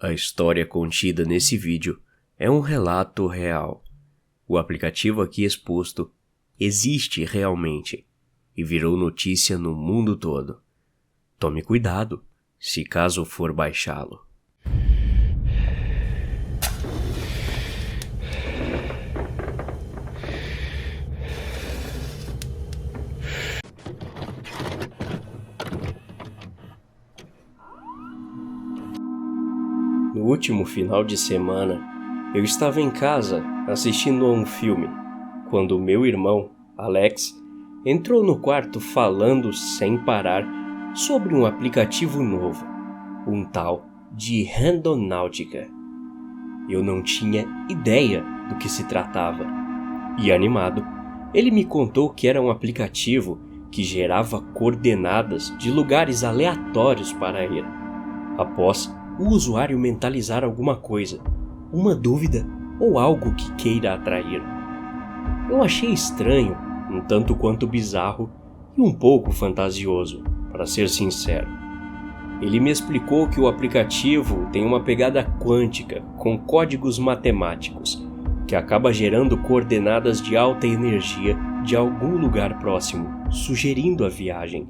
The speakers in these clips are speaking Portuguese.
A história contida nesse vídeo é um relato real. O aplicativo aqui exposto existe realmente e virou notícia no mundo todo. Tome cuidado, se caso for baixá-lo. No último final de semana, eu estava em casa assistindo a um filme, quando meu irmão, Alex, entrou no quarto falando sem parar sobre um aplicativo novo, um tal de Randonautica. Eu não tinha ideia do que se tratava, e animado, ele me contou que era um aplicativo que gerava coordenadas de lugares aleatórios para ir. Após o usuário mentalizar alguma coisa, uma dúvida ou algo que queira atrair. Eu achei estranho, um tanto quanto bizarro e um pouco fantasioso, para ser sincero. Ele me explicou que o aplicativo tem uma pegada quântica com códigos matemáticos, que acaba gerando coordenadas de alta energia de algum lugar próximo, sugerindo a viagem.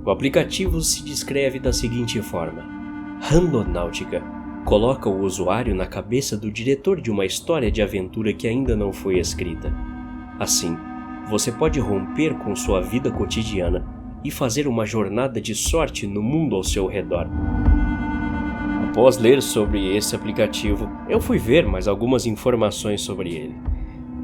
O aplicativo se descreve da seguinte forma: Randonautica coloca o usuário na cabeça do diretor de uma história de aventura que ainda não foi escrita. Assim, você pode romper com sua vida cotidiana e fazer uma jornada de sorte no mundo ao seu redor. Após ler sobre esse aplicativo, eu fui ver mais algumas informações sobre ele.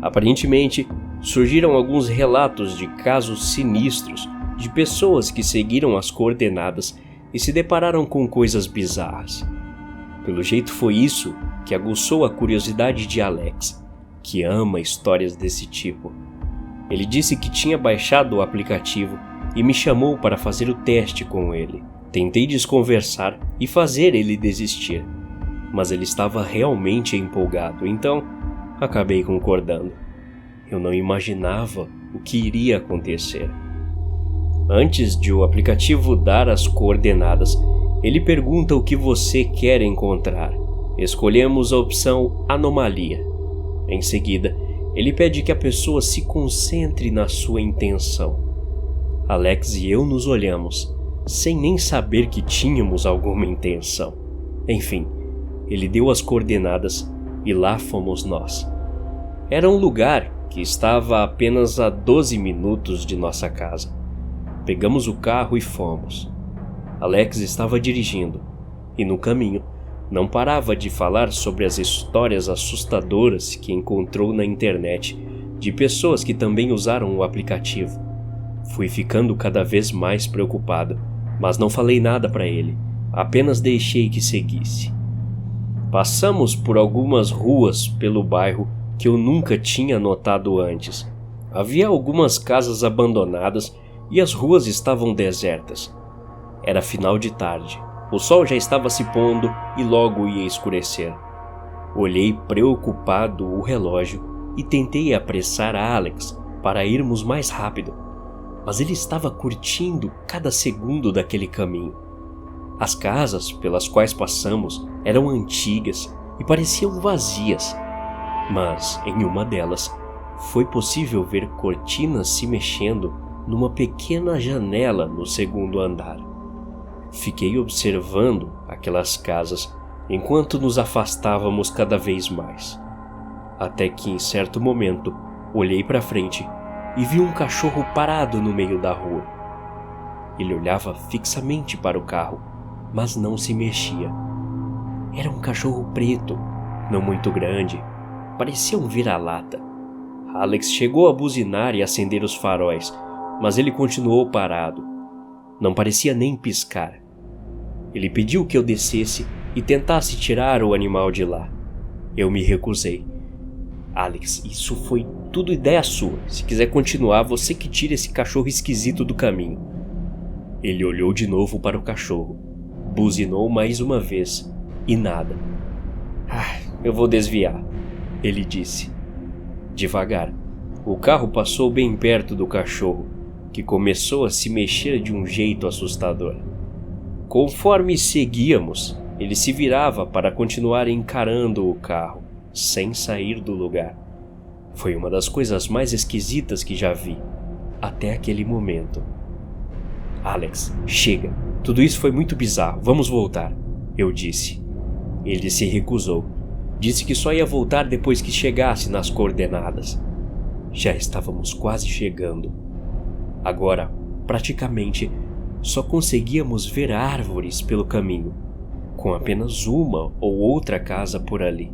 Aparentemente, surgiram alguns relatos de casos sinistros de pessoas que seguiram as coordenadas e se depararam com coisas bizarras. Pelo jeito foi isso que aguçou a curiosidade de Alex, que ama histórias desse tipo. Ele disse que tinha baixado o aplicativo e me chamou para fazer o teste com ele. Tentei desconversar e fazer ele desistir, mas ele estava realmente empolgado, então acabei concordando. Eu não imaginava o que iria acontecer. Antes de o aplicativo dar as coordenadas, ele pergunta o que você quer encontrar. Escolhemos a opção Anomalia. Em seguida, ele pede que a pessoa se concentre na sua intenção. Alex e eu nos olhamos, sem nem saber que tínhamos alguma intenção. Enfim, ele deu as coordenadas e lá fomos nós. Era um lugar que estava a apenas a 12 minutos de nossa casa. Pegamos o carro e fomos. Alex estava dirigindo, e no caminho não parava de falar sobre as histórias assustadoras que encontrou na internet de pessoas que também usaram o aplicativo. Fui ficando cada vez mais preocupado, mas não falei nada para ele, apenas deixei que seguisse. Passamos por algumas ruas pelo bairro que eu nunca tinha notado antes. Havia algumas casas abandonadas e as ruas estavam desertas. Era final de tarde. O sol já estava se pondo e logo ia escurecer. Olhei preocupado o relógio e tentei apressar a Alex para irmos mais rápido, mas ele estava curtindo cada segundo daquele caminho. As casas pelas quais passamos eram antigas e pareciam vazias, mas em uma delas foi possível ver cortinas se mexendo numa pequena janela no segundo andar. Fiquei observando aquelas casas enquanto nos afastávamos cada vez mais, até que em certo momento olhei para frente e vi um cachorro parado no meio da rua. Ele olhava fixamente para o carro, mas não se mexia. Era um cachorro preto, não muito grande, parecia um vira-lata. Alex chegou a buzinar e acender os faróis, mas ele continuou parado. Não parecia nem piscar. Ele pediu que eu descesse e tentasse tirar o animal de lá. Eu me recusei. Alex, isso foi tudo ideia sua. Se quiser continuar, você que tira esse cachorro esquisito do caminho. Ele olhou de novo para o cachorro, buzinou mais uma vez e nada. Eu vou desviar, ele disse. Devagar, o carro passou bem perto do cachorro, que começou a se mexer de um jeito assustador. Conforme seguíamos, ele se virava para continuar encarando o carro, sem sair do lugar. Foi uma das coisas mais esquisitas que já vi, até aquele momento. Alex, chega. Tudo isso foi muito bizarro. Vamos voltar, eu disse. Ele se recusou. Disse que só ia voltar depois que chegasse nas coordenadas. Já estávamos quase chegando. Agora, praticamente, só conseguíamos ver árvores pelo caminho, com apenas uma ou outra casa por ali.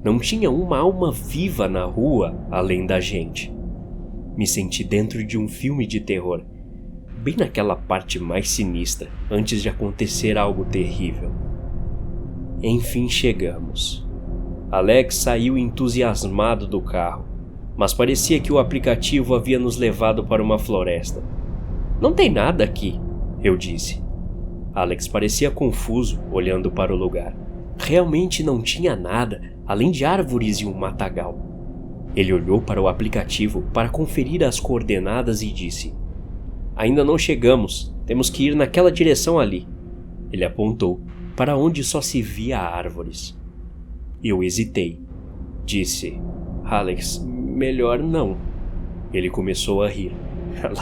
Não tinha uma alma viva na rua além da gente. Me senti dentro de um filme de terror, bem naquela parte mais sinistra, antes de acontecer algo terrível. Enfim chegamos. Alex saiu entusiasmado do carro, mas parecia que o aplicativo havia nos levado para uma floresta. Não tem nada aqui, eu disse. Alex parecia confuso, olhando para o lugar. Realmente não tinha nada, além de árvores e um matagal. Ele olhou para o aplicativo para conferir as coordenadas e disse: Ainda não chegamos, temos que ir naquela direção ali. Ele apontou para onde só se via árvores. Eu hesitei. Disse: Alex, melhor não. Ele começou a rir.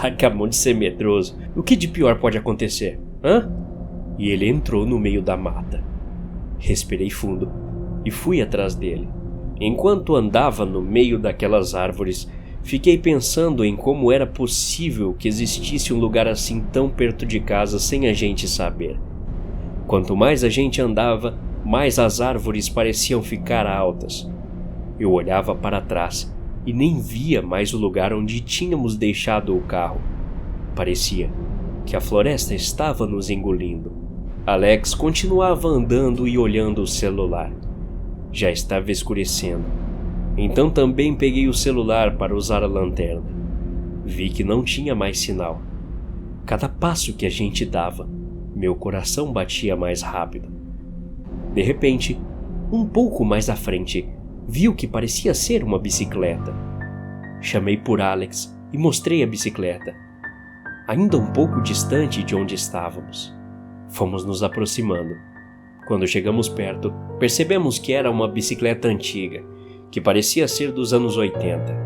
Larga a mão de ser medroso. O que de pior pode acontecer? Hã? E ele entrou no meio da mata. Respirei fundo e fui atrás dele. Enquanto andava no meio daquelas árvores, fiquei pensando em como era possível que existisse um lugar assim tão perto de casa sem a gente saber. Quanto mais a gente andava, mais as árvores pareciam ficar altas. Eu olhava para trás e nem via mais o lugar onde tínhamos deixado o carro. Parecia que a floresta estava nos engolindo. Alex continuava andando e olhando o celular. Já estava escurecendo. Então também peguei o celular para usar a lanterna. Vi que não tinha mais sinal. Cada passo que a gente dava, meu coração batia mais rápido. De repente, um pouco mais à frente, vi o que parecia ser uma bicicleta. Chamei por Alex e mostrei a bicicleta, ainda um pouco distante de onde estávamos. Fomos nos aproximando. Quando chegamos perto, percebemos que era uma bicicleta antiga, que parecia ser dos anos 80.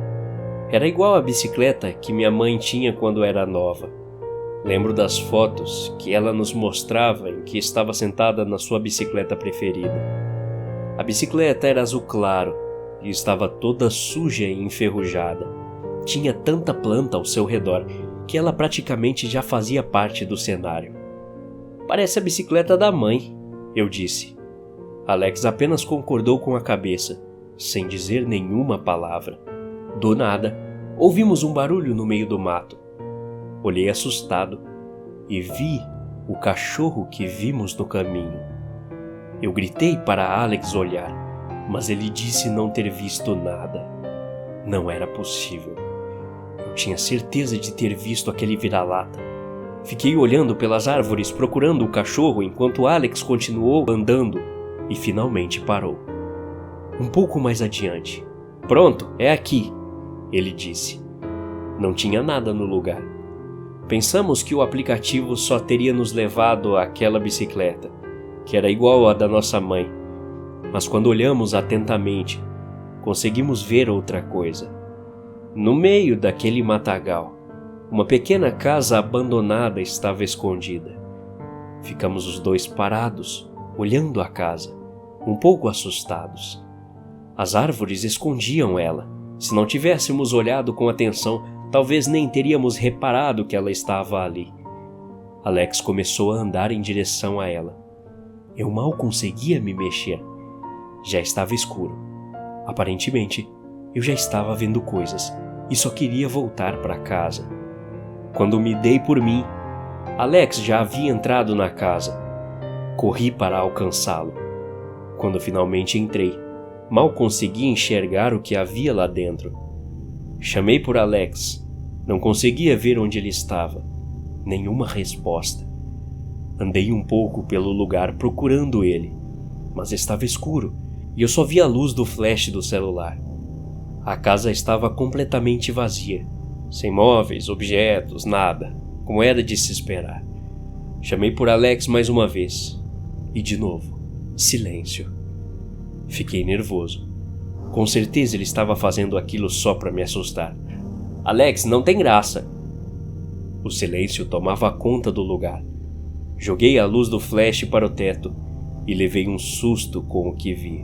Era igual à bicicleta que minha mãe tinha quando era nova. Lembro das fotos que ela nos mostrava em que estava sentada na sua bicicleta preferida. A bicicleta era azul claro e estava toda suja e enferrujada. Tinha tanta planta ao seu redor que ela praticamente já fazia parte do cenário. Parece a bicicleta da mãe, eu disse. Alex apenas concordou com a cabeça, sem dizer nenhuma palavra. Do nada, ouvimos um barulho no meio do mato. Olhei assustado e vi o cachorro que vimos no caminho. Eu gritei para Alex olhar, mas ele disse não ter visto nada. Não era possível. Eu tinha certeza de ter visto aquele vira-lata. Fiquei olhando pelas árvores procurando o cachorro enquanto Alex continuou andando e finalmente parou. Um pouco mais adiante. Pronto, é aqui, ele disse. Não tinha nada no lugar. Pensamos que o aplicativo só teria nos levado àquela bicicleta, que era igual à da nossa mãe. Mas quando olhamos atentamente, conseguimos ver outra coisa. No meio daquele matagal, uma pequena casa abandonada estava escondida. Ficamos os dois parados, olhando a casa, um pouco assustados. As árvores escondiam ela. Se não tivéssemos olhado com atenção, talvez nem teríamos reparado que ela estava ali. Alex começou a andar em direção a ela. Eu mal conseguia me mexer. Já estava escuro. Aparentemente, eu já estava vendo coisas e só queria voltar para casa. Quando me dei por mim, Alex já havia entrado na casa. Corri para alcançá-lo. Quando finalmente entrei, mal consegui enxergar o que havia lá dentro. Chamei por Alex. Não conseguia ver onde ele estava. Nenhuma resposta. Andei um pouco pelo lugar procurando ele, mas estava escuro e eu só via a luz do flash do celular. A casa estava completamente vazia, sem móveis, objetos, nada, como era de se esperar. Chamei por Alex mais uma vez. E de novo, silêncio. Fiquei nervoso. Com certeza ele estava fazendo aquilo só para me assustar. Alex, não tem graça. O silêncio tomava conta do lugar. Joguei a luz do flash para o teto e levei um susto com o que vi.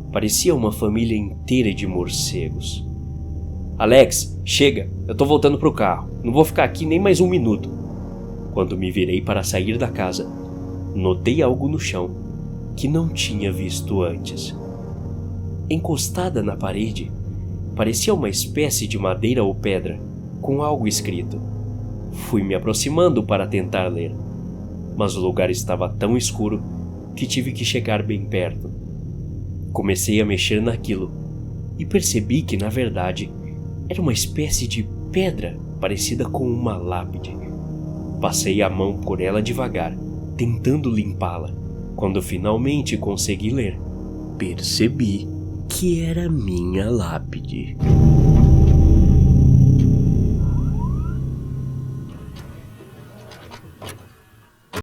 Parecia uma família inteira de morcegos. Alex, chega, eu tô voltando pro carro. Não vou ficar aqui nem mais um minuto. Quando me virei para sair da casa, notei algo no chão que não tinha visto antes. Encostada na parede, parecia uma espécie de madeira ou pedra, com algo escrito. Fui me aproximando para tentar ler, mas o lugar estava tão escuro que tive que chegar bem perto. Comecei a mexer naquilo e percebi que, na verdade, era uma espécie de pedra parecida com uma lápide. Passei a mão por ela devagar, tentando limpá-la. Quando finalmente consegui ler, percebi que era minha lápide.